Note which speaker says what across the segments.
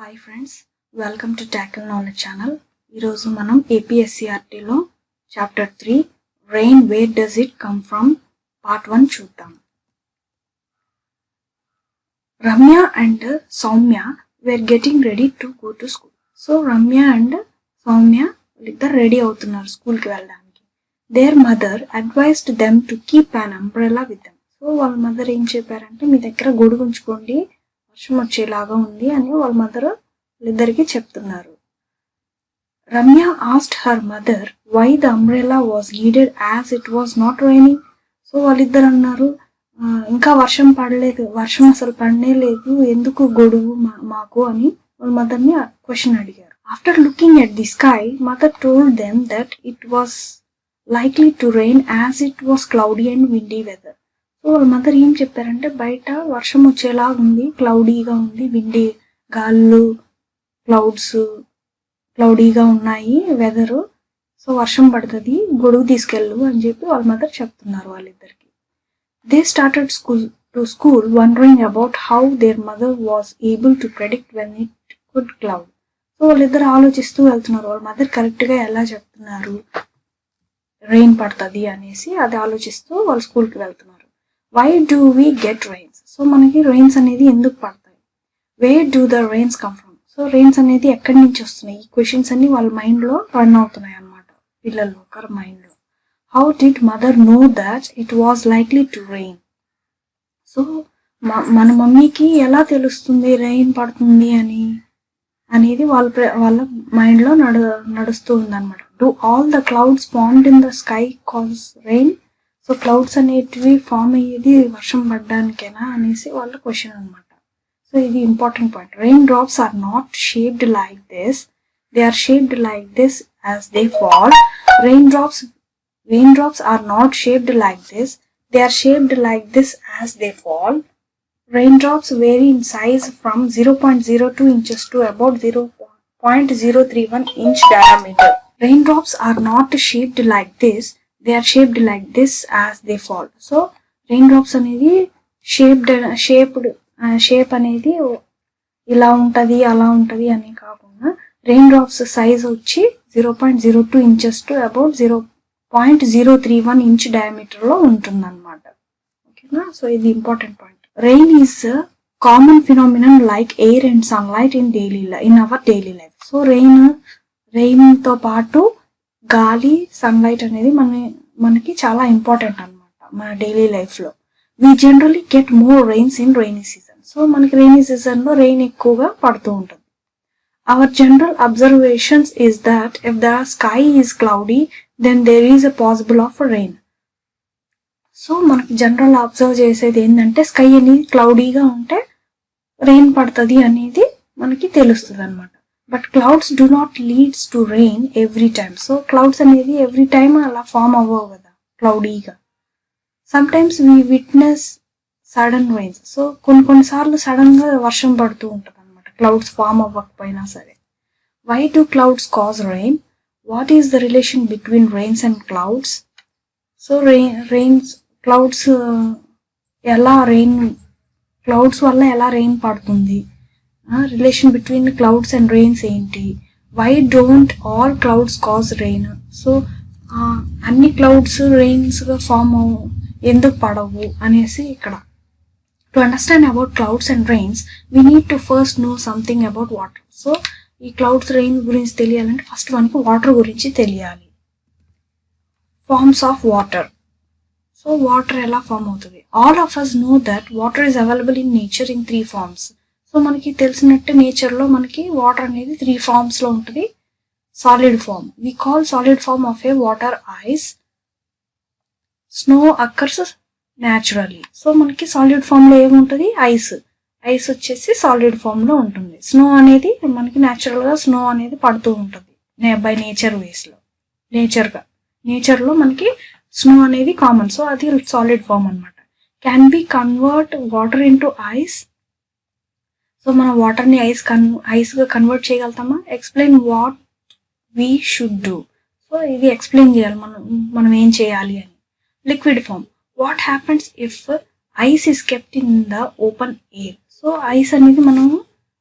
Speaker 1: Hi friends, welcome to tackle knowledge channel. ఈరోజు మనం ఏపీఎస్సీఆర్టీలో chapter 3 rain where does it come from part 1 చూద్దాం. Ramya and Soumya were getting ready to go to school. So Ramya and Soumya వాళ్ళిద్దరు ready అవుతున్నారు స్కూల్కి వెళ్ళడానికి. Their mother advised them to keep an umbrella with them. So వాళ్ళ mother ఏం చెప్పారంటే, మీ దగ్గర గొడుగు ఉంచుకోండి, వర్షం వచ్చేలాగా ఉంది అని వాళ్ళ మదర్ వాళ్ళిద్దరికి చెప్తున్నారు. Ramya asked her mother why the umbrella was needed as it was not raining. So వాళ్ళిద్దరు అన్నారు, ఇంకా వర్షం పడలేదు, వర్షం అసలు పడనే లేదు, ఎందుకు గొడుగు మాకు అని వాళ్ళ మదర్ని క్వశ్చన్ అడిగారు. After looking at the sky, mother told them that it was likely to rain as it was cloudy and windy weather. So వాళ్ళ మదర్ ఏం చెప్పారంటే, బయట వర్షం వచ్చేలాగా ఉంది, క్లౌడీగా ఉంది, విండీ గాళ్ళు క్లౌడీగా ఉన్నాయి వెదరు, సో వర్షం పడుతుంది, గొడుగు తీసుకెళ్ళు అని చెప్పి వాళ్ళ మదర్ చెప్తున్నారు వాళ్ళిద్దరికి. They started school wondering about how there mother was able to predict when it could cloud. So వాళ్ళిద్దరు ఆలోచిస్తూ వెళ్తున్నారు, వాళ్ళ మదర్ కరెక్ట్గా ఎలా చెప్తున్నారు రెయిన్ పడుతుంది అనేసి అది ఆలోచిస్తూ వాళ్ళు స్కూల్కి వెళ్తున్నారు. Why do we get rains. So మనకి రెయిన్స్ అనేది ఎందుకు పడతాయి? Where do the rains come from. So rains అనేది ఎక్కడి నుంచి వస్తున్నాయి? ఈ క్వశ్చన్స్ అన్ని వాళ్ళ మైండ్లో రన్ అవుతున్నాయి అన్నమాట, పిల్లలు ఒకరి మైండ్లో. How did mother know that it was likely to rain. So మన మమ్మీకి ఎలా తెలుస్తుంది రెయిన్ పడుతుంది అనేది వాళ్ళ మైండ్లో నడుస్తూ ఉందన్నమాట. Do all the clouds formed in the sky cause rain. So clouds అనేటివి ఫామ్ అయ్యేది వర్షం పడ్డానికేనా అనేసి వాళ్ళ క్వశ్చన్ అనమాట. సో ఇది important point. Raindrops are not shaped like this, they are shaped like this as they fall. Raindrops are not shaped like this, they are shaped like this as they fall. Raindrops vary in size from 0.02 inches to about 0.031 inch diameter. Raindrops are not shaped like this, they are shaped like this as they fall. So raindrops అనేది shape అనేది ఇలా ఉంటుంది అలా ఉంటుంది అని కాకుండా rain drops size వచ్చి 0.02 inches to about 0.031 inch డయామీటర్లో ఉంటుందన్నమాట. ఓకేనా? సో ఇది important point. Rain is common phenomenon like air and sunlight in our daily life. So రెయిన్తో పాటు గాలి, సన్లైట్ అనేది మనకి చాలా ఇంపార్టెంట్ అనమాట మన డైలీ లైఫ్లో. We generally get more rains in rainy season. So మనకి రైనీ సీజన్లో రెయిన్ ఎక్కువగా పడుతూ ఉంటుంది. Our general observations is that if the sky is cloudy then there is a possible of rain. So మనకి general observe చేసేది ఏంటంటే, sky అనేది క్లౌడీగా ఉంటే రెయిన్ పడుతుంది అనేది మనకి తెలుస్తుంది అనమాట. But clouds do not leads to rain every time. So clouds అనేది ఎవ్రీ టైమ్ అలా ఫామ్ అవ్వవు కదా క్లౌడీగా. Sometimes we witness sudden rains. So కొన్నిసార్లు సడన్గా వర్షం పడుతూ ఉంటుంది అనమాట, క్లౌడ్స్ ఫామ్ అవ్వకపోయినా సరే. Why do clouds cause rain? What is the relation between rains and clouds? So clouds వల్ల ఎలా రెయిన్ పడుతుంది, relation between clouds and rains ఏంటి? Why don't all clouds cause rain. So అన్ని క్లౌడ్స్ రెయిన్స్గా form ఎందుకు పడవు అనేసి ఇక్కడ. To understand about clouds and rains we need to first know something about water. So ఈ క్లౌడ్స్ రెయిన్ గురించి తెలియాలంటే ఫస్ట్ మనకి వాటర్ గురించి తెలియాలి. Forms of water. So water ఎలా ఫామ్ అవుతుంది? All of us know that water is available in nature in 3 forms. So మనకి తెలిసినట్టు నేచర్లో మనకి వాటర్ అనేది 3 forms-లో ఉంటుంది. Solid form, we call solid form of a water ice. Snow occurs naturally. So మనకి సాలిడ్ ఫామ్లో ఏముంటుంది? ఐస్ వచ్చేసి సాలిడ్ ఫామ్లో ఉంటుంది. స్నో అనేది మనకి న్యాచురల్గా స్నో అనేది పడుతూ ఉంటుంది బై నేచర్ వేస్లో. నేచర్లో మనకి స్నో అనేది కామన్. సో అది సాలిడ్ ఫామ్ అనమాట. Can be convert water into ice. So మనం వాటర్ని ఐస్గా కన్వర్ట్ చేయగలుగుతామా? Explain what we should do. So ఇది ఎక్స్ప్లెయిన్ చేయాలి మనం ఏం చేయాలి అని. Liquid form. What happens if ice is kept in the open air. So ice అనేది మనం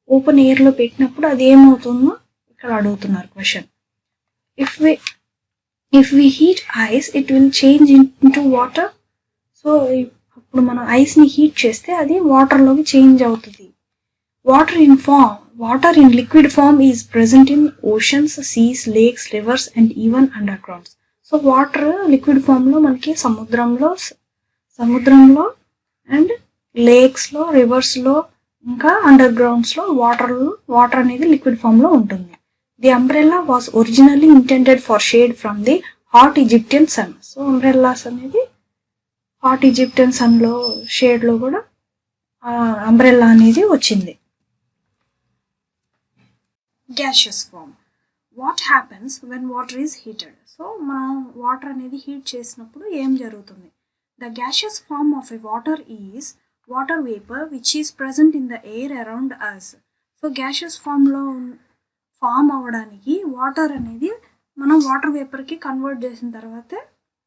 Speaker 1: ఓపెన్ ఎయిర్లో పెట్టినప్పుడు అది ఏమవుతుందో ఇక్కడ అడుగుతున్నారు question. If we heat ice it will change into water. So ఇప్పుడు మనం ఐస్ని హీట్ చేస్తే అది వాటర్లోకి చేంజ్ అవుతుంది. Water in liquid form is present in oceans, seas, lakes, rivers and even under grounds. So water liquid ఫామ్లో మనకి సముద్రంలో అండ్ లేక్స్లో, రివర్స్లో, ఇంకా అండర్ గ్రౌండ్స్లో వాటర్ అనేది లిక్విడ్ ఫామ్లో ఉంటుంది. The umbrella was originally intended for shade from the hot Egyptian sun. So umbrellas అనేది హాట్ ఈజిప్టియన్ సన్లో షేడ్లో కూడా అంబ్రెల్లా అనేది వచ్చింది. Gaseous form. What happens when water is heated. So మనం వాటర్ అనేది హీట్ చేసినప్పుడు ఏం జరుగుతుంది? The gaseous form of a water is water vapour which is present in the air around us. So gaseous form అవ్వడానికి water అనేది మనం water వేపర్కి convert చేసిన తర్వాతే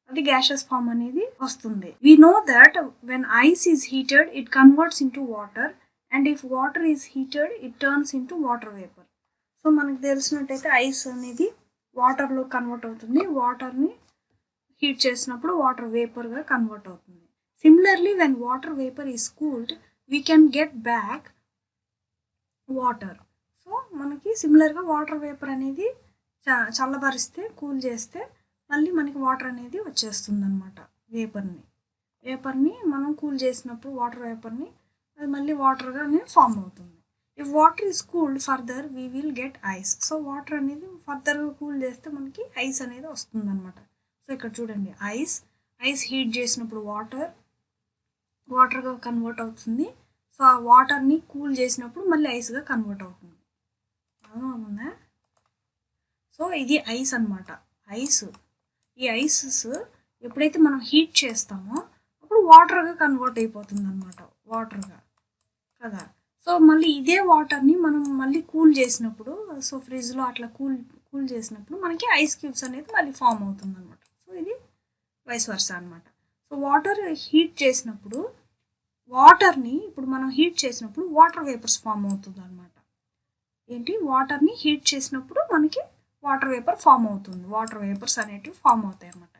Speaker 1: అది గ్యాషియస్ ఫామ్ అనేది వస్తుంది. We know that when ice is heated it converts into water and if water is heated it turns into water vapour. So మనకు తెలిసినట్టయితే ఐస్ అనేది వాటర్లో కన్వర్ట్ అవుతుంది. వాటర్ని హీట్ చేసినప్పుడు వాటర్ వేపర్గా కన్వర్ట్ అవుతుంది. Similarly when water vapour is cooled we can get back water. So మనకి సిమిలర్గా వాటర్ వేపర్ అనేది చల్లబరిస్తే, కూల్ చేస్తే మళ్ళీ మనకి వాటర్ అనేది వచ్చేస్తుంది అనమాట. వేపర్ని మనం కూల్ చేసినప్పుడు వాటర్ వేపర్ని అది మళ్ళీ వాటర్గా అనేది ఫామ్ అవుతుంది. If water is cooled further we will get ice. So water అనేది ఫర్దర్గా కూల్ చేస్తే మనకి ఐస్ అనేది వస్తుంది అనమాట. సో ఇక్కడ చూడండి, ఐస్ హీట్ చేసినప్పుడు వాటర్గా కన్వర్ట్ అవుతుంది. సో ఆ వాటర్ని కూల్ చేసినప్పుడు మళ్ళీ ఐస్గా కన్వర్ట్ అవుతుంది. అర్థమవుతుందా? సో ఇది ఐస్ అనమాట. ఈ ఐసెస్ ఎప్పుడైతే మనం హీట్ చేస్తామో అప్పుడు వాటర్గా కన్వర్ట్ అయిపోతుంది అనమాట, వాటర్గా కదా. సో మళ్ళీ ఇదే వాటర్ని మనం మళ్ళీ కూల్ చేసినప్పుడు, సో ఫ్రిడ్జ్లో అట్లా కూల్ చేసినప్పుడు మనకి ఐస్ క్యూబ్స్ అనేది మళ్ళీ ఫామ్ అవుతుంది అనమాట. సో ఇది వైస్ వర్సా అనమాట. సో వాటర్ హీట్ చేసినప్పుడు ఇప్పుడు మనం హీట్ చేసినప్పుడు వాటర్ వేపర్స్ ఫామ్ అవుతుంది అనమాట. వాటర్ని హీట్ చేసినప్పుడు మనకి వాటర్ వేపర్ ఫామ్ అవుతుంది. వాటర్ వేపర్స్ అనేటివి ఫామ్ అవుతాయి అన్నమాట.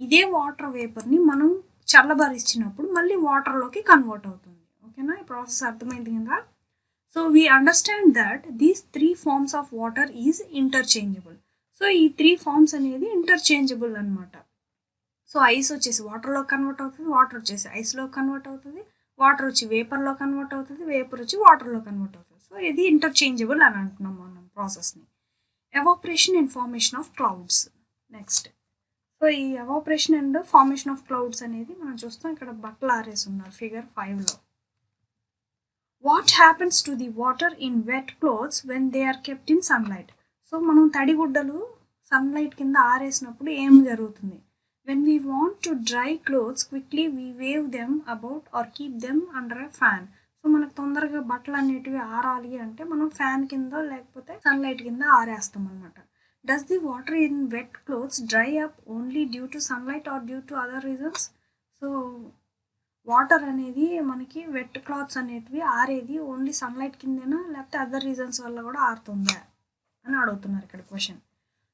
Speaker 1: ఇదే వాటర్ వేపర్ని మనం చల్లబరిచినప్పుడు మళ్ళీ వాటర్లోకి కన్వర్ట్ అవుతుంది. ఓకేనా? ఈ ప్రాసెస్ అర్థమైంది కదా. So we understand that these 3 forms of water is interchangeable. So ఈ 3 forms అనేది ఇంటర్చేంజబుల్ అనమాట. సో ఐస్ వచ్చేసి వాటర్లో కన్వర్ట్ అవుతుంది, వాటర్ వచ్చేసి ఐస్లో కన్వర్ట్ అవుతుంది, వాటర్ వచ్చి వేపర్లో కన్వర్ట్ అవుతుంది, వేపర్ వచ్చి వాటర్లో కన్వర్ట్ అవుతుంది. సో ఇది ఇంటర్చేంజబుల్ అని అంటున్నాం మనం ప్రాసెస్ని. Evaporation and formation of clouds. Next, so ఈ evaporation and formation of clouds అనేది మనం చూస్తాం. ఇక్కడ బట్టలు ఆరేసి ఉన్నారు ఫిగర్ 5లో. What happens to the water in wet clothes when they are kept in sunlight. So మనం తడిగుడ్డలు సన్లైట్ కింద ఆరేసినప్పుడు ఏం జరుగుతుంది? When we want to dry clothes quickly we wave them about or keep them under a fan. So మనకు తొందరగా బట్టలు అనేటివి ఆరాలి అంటే మనం ఫ్యాన్ కింద లేకపోతే సన్లైట్ కింద ఆరేస్తాం అనమాట. Does the water in wet clothes dry up only due to sunlight or due to other reasons? So water అనేది మనకి వెట్ క్లాత్స్ అనేటివి ఆరేది ఓన్లీ సన్లైట్ కిందేనా లేకపోతే అదర్ రీజన్స్ వల్ల కూడా ఆరుతుందా అని అడుగుతున్నారు ఇక్కడ question.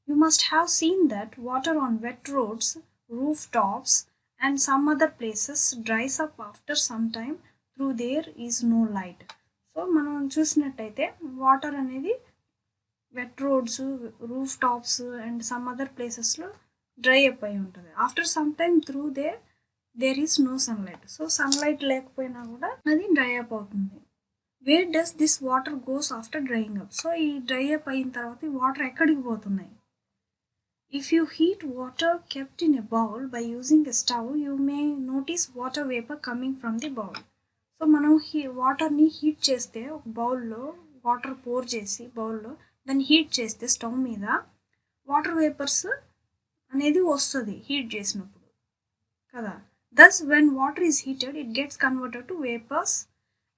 Speaker 1: You must have seen that water on wet roads, roof tops and some other places dries up after some time through there is no light. So మనం చూసినట్టయితే water అనేది wet roads, roof tops and some other ప్లేసెస్లో dry up అయి ఉంటుంది. After some time through there is no sunlight. So sunlight లేకపోయినా కూడా అది dry up అవుతుంది. Where does this water goes after drying up. So ఈ dry up అయిన తర్వాత ఈ వాటర్ ఎక్కడికి పోతున్నాయి? If you heat water kept in a bowl by using a stove you may notice water vapour coming from the bowl. So మనం వాటర్ని heat చేస్తే ఒక బౌల్లో వాటర్ పోర్ చేసి బౌల్లో దాన్ని హీట్ చేస్తే స్టవ్ మీద వాటర్ వేపర్స్ అనేది వస్తుంది హీట్ చేసినప్పుడు కదా. Thus when water is heated it gets converted to vapours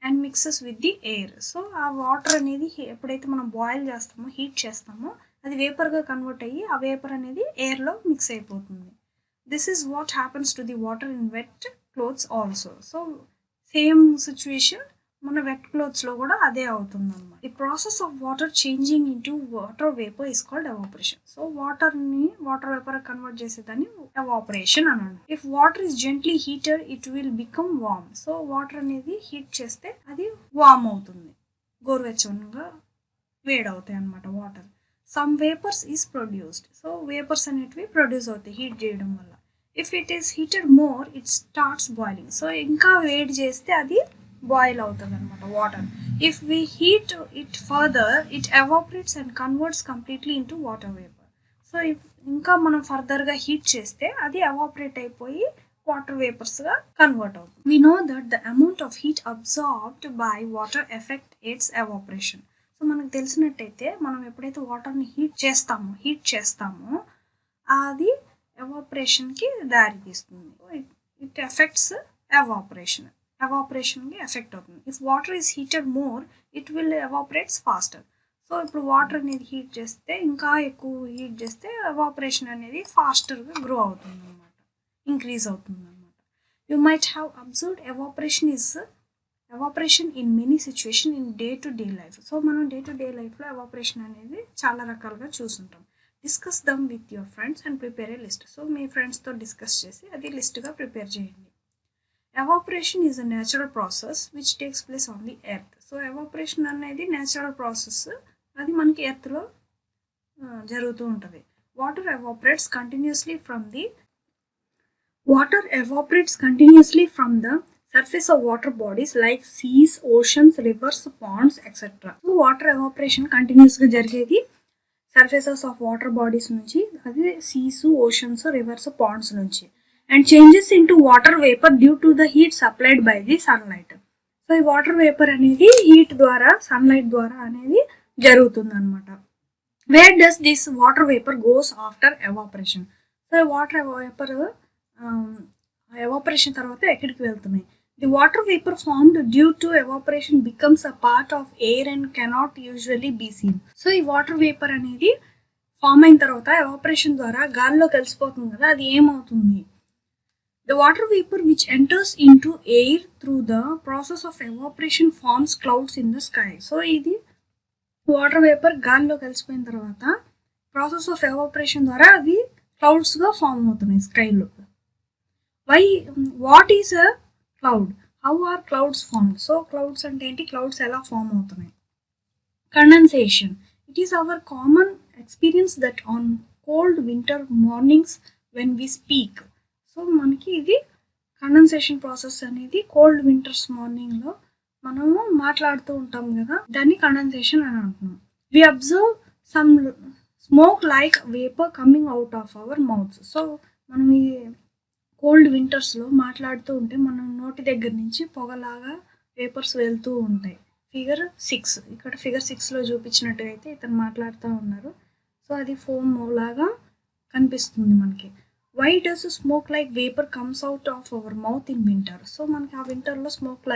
Speaker 1: and mixes with the air. So ఆ వాటర్ అనేది ఎప్పుడైతే మనం బాయిల్ చేస్తామో, హీట్ చేస్తామో అది వేపర్గా కన్వర్ట్ అయ్యి ఆ వేపర్ అనేది ఎయిర్లో మిక్స్ అయిపోతుంది. This is what happens to the water in wet clothes also. So same situation మన వెట్ క్లోత్స్లో కూడా అదే అవుతుంది అనమాట. The process of water changing into water vapour is called evaporation. So వాటర్ని వాటర్ వేపర్ కన్వర్ట్ చేసేదాన్ని evaporation అని అంటారు. If water is gently heated it will become warm. So water అనేది హీట్ చేస్తే అది వార్మ్ అవుతుంది, గోరువెచ్చగా వేడవుతాయి అనమాట water. Some vapours is produced. So vapours అనేటివి ప్రొడ్యూస్ అవుతాయి హీట్ చేయడం వల్ల. If it is heated more it starts boiling. So ఇంకా వేడి చేస్తే అది బాయిల్ అవుతుంది అనమాట water. If we heat it further it evaporates and converts completely into water vapour. So ఇంకా మనం ఫర్దర్గా హీట్ చేస్తే అది ఎవాపరేట్ అయిపోయి వాటర్ వేపర్స్గా కన్వర్ట్ అవుతుంది. We know that the amount of heat absorbed by water effect its evaporation. So మనకు తెలిసినట్టయితే మనం ఎప్పుడైతే వాటర్ని హీట్ చేస్తామో అది ఎవాపరేషన్కి దారి తీస్తుంది. ఇట్ ఎఫెక్ట్స్ ఎవాపరేషన్కి ఎఫెక్ట్ అవుతుంది. If water is heated more it will evaporates faster. So ఇప్పుడు వాటర్ అనేది హీట్ చేస్తే ఇంకా ఎక్కువ హీట్ చేస్తే ఎవాపరేషన్ అనేది ఫాస్టర్గా గ్రో అవుతుంది అనమాట, ఇంక్రీజ్ అవుతుంది అనమాట. You might have observed evaporation in many situation in day to day life. So మనం డే టు డే లైఫ్లో ఎవాపరేషన్ అనేది చాలా రకాలుగా చూస్తుంటాం. Discuss them with your friends and prepare a list. So మీ ఫ్రెండ్స్తో డిస్కస్ చేసి అది లిస్ట్గా ప్రిపేర్ చేయండి. Evaporation is a natural process which takes place on the earth. So evaporation అనేది న్యాచురల్ ప్రాసెస్, అది మనకి ఎర్త్లో జరుగుతూ ఉంటుంది. Water evaporates continuously from the surface of water bodies like seas, oceans, rivers, ponds, etc. So water evaporation కంటిన్యూస్గా జరిగేది surfaces of water bodies నుంచి, అది సీస్, ఓషన్స్, రివర్స్, పాండ్స్ నుంచి. And changes into water vapour due to the heat supplied by the sunlight. So ఈ water vapour అనేది heat ద్వారా, sunlight ద్వారా అనేది జరుగుతుంది అనమాట. Wear does this water vapour goes after evaporation. So water vapour evaporation తర్వాత ఎక్కడికి వెళ్తున్నాయి? The water vapor formed due to evaporation becomes a part of air and cannot usually be seen. So ఈ water vapour అనేది form అయిన తర్వాత evaporation ద్వారా గాలిలో కలిసిపోతుంది కదా, అది ఏమవుతుంది? The water vapor which enters into air through the process of evaporation forms clouds in the sky. So ఇది వాటర్ వేపర్ గాలిలో కలిసిపోయిన తర్వాత ప్రాసెస్ ఆఫ్ ఎవాపరేషన్ ద్వారా అవి క్లౌడ్స్గా ఫామ్ అవుతున్నాయి స్కైలో. What is a cloud? How are clouds formed? So clouds అంటే ఏంటి, క్లౌడ్స్ ఎలా ఫామ్ అవుతున్నాయి? Condensation. It is our common experience that on cold winter mornings when we speak. So మనకి ఇది కండెన్సేషన్ ప్రాసెస్ అనేది కోల్డ్ వింటర్స్ మార్నింగ్లో మనము మాట్లాడుతూ ఉంటాం కదా, దాన్ని కండెన్సేషన్ అని అంటున్నాం. We observe some smoke like vapour coming out of our mouths. So మనం ఈ కోల్డ్ వింటర్స్లో మాట్లాడుతూ ఉంటే మన నోటి దగ్గర నుంచి పొగలాగా వేపర్స్ వెళ్తూ ఉంటాయి. ఫిగర్ 6, ఇక్కడ ఫిగర్ 6లో చూపించినట్టుగా అయితే ఇతను మాట్లాడుతూ ఉన్నారు. సో అది ఫోమ్ లాగా కనిపిస్తుంది మనకి. Why does smoke like vapour comes out of our mouth in winter? So మనకి ఆ వింటర్లో స్మోక్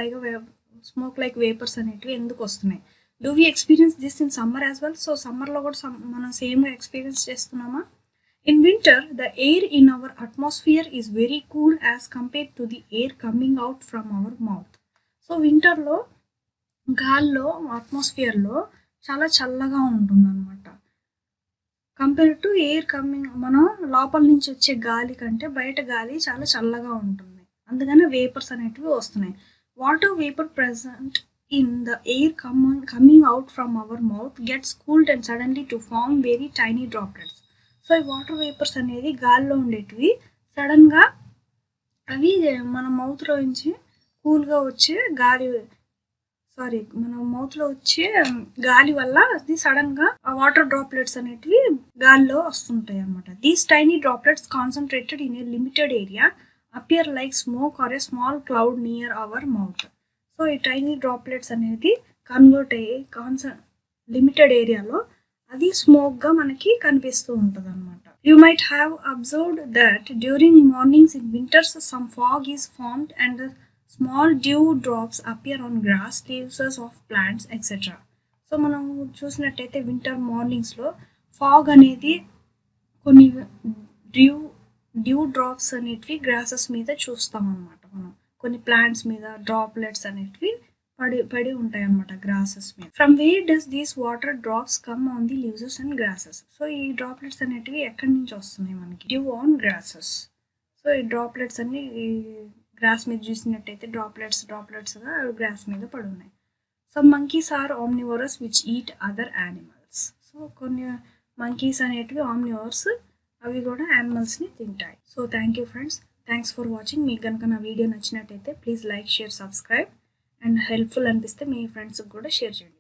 Speaker 1: లైక్ వేపర్స్ అనేటివి ఎందుకు వస్తున్నాయి? Do we experience this in summer as well? So సమ్మర్లో కూడా మనం సేమ్గా ఎక్స్పీరియన్స్ చేస్తున్నామా? In winter, the air in our atmosphere is very cool as compared to the air coming out from our mouth. So వింటర్లో గాల్లో, అట్మాస్ఫియర్లో చాలా చల్లగా ఉంటుందన్నమాట. కంపేర్ టు ఎయిర్ కమింగ్, మనం లోపల నుంచి వచ్చే గాలి కంటే బయట గాలి చాలా చల్లగా ఉంటుంది, అందుకనే వేపర్స్ అనేటివి వస్తున్నాయి. Water vapour present in the air coming out from our mouth gets cooled and suddenly to form very tiny droplets. So ఈ వాటర్ వేపర్స్ అనేది గాల్లో ఉండేటివి సడన్గా అవి మన మౌత్లో నుంచి కూల్గా వచ్చే మన మౌత్లో వచ్చే గాలి వల్ల అది సడన్గా ఆ వాటర్ డ్రాప్లెట్స్ అనేటివి గాల్లో వస్తుంటాయి అనమాట. These tiny droplets concentrated in a limited area appear like smoke or a small cloud near our mouth. So ఈ టైనీ డ్రాప్లెట్స్ అనేది కన్వర్ట్ అయ్యి లిమిటెడ్ ఏరియాలో అది స్మోక్గా మనకి కనిపిస్తూ ఉంటుంది అనమాట. You might have observed that during mornings in winters some fog is formed and small dew drops appear on grass, leaves of plants etcetera. So మనం చూసినట్టయితే వింటర్ మార్నింగ్స్లో ఫాగ్ అనేది కొన్ని డ్యూ డ్రాప్స్ అనేటివి గ్రాసెస్ మీద చూస్తాం అనమాట. మనం కొన్ని ప్లాంట్స్ మీద డ్రాప్లెట్స్ అనేటివి పడి ఉంటాయి అన్నమాట గ్రాసెస్ మీద. From where does these water drops come on the leaves and grasses. So ఈ డ్రాప్లెట్స్ అనేటివి ఎక్కడి నుంచి వస్తున్నాయి మనకి? Dew on grasses. సో ఈ డ్రాప్లెట్స్ అన్ని గ్రాస్ మీద చూసినట్టయితే డ్రాప్లెట్స్గా గ్రాస్ మీద పడి ఉన్నాయి. So monkeys are omnivorous which eat other animals. So కొన్ని మంకీస్ అనేటివి ఆమ్నివోర్స్, అవి కూడా యానిమల్స్ని తింటాయి. So thank you friends, thanks for watching. మీకు కనుక నా వీడియో నచ్చినట్టయితే please like, share, subscribe. And helpful అనిపిస్తే మీ ఫ్రెండ్స్కి కూడా షేర్ చేయండి.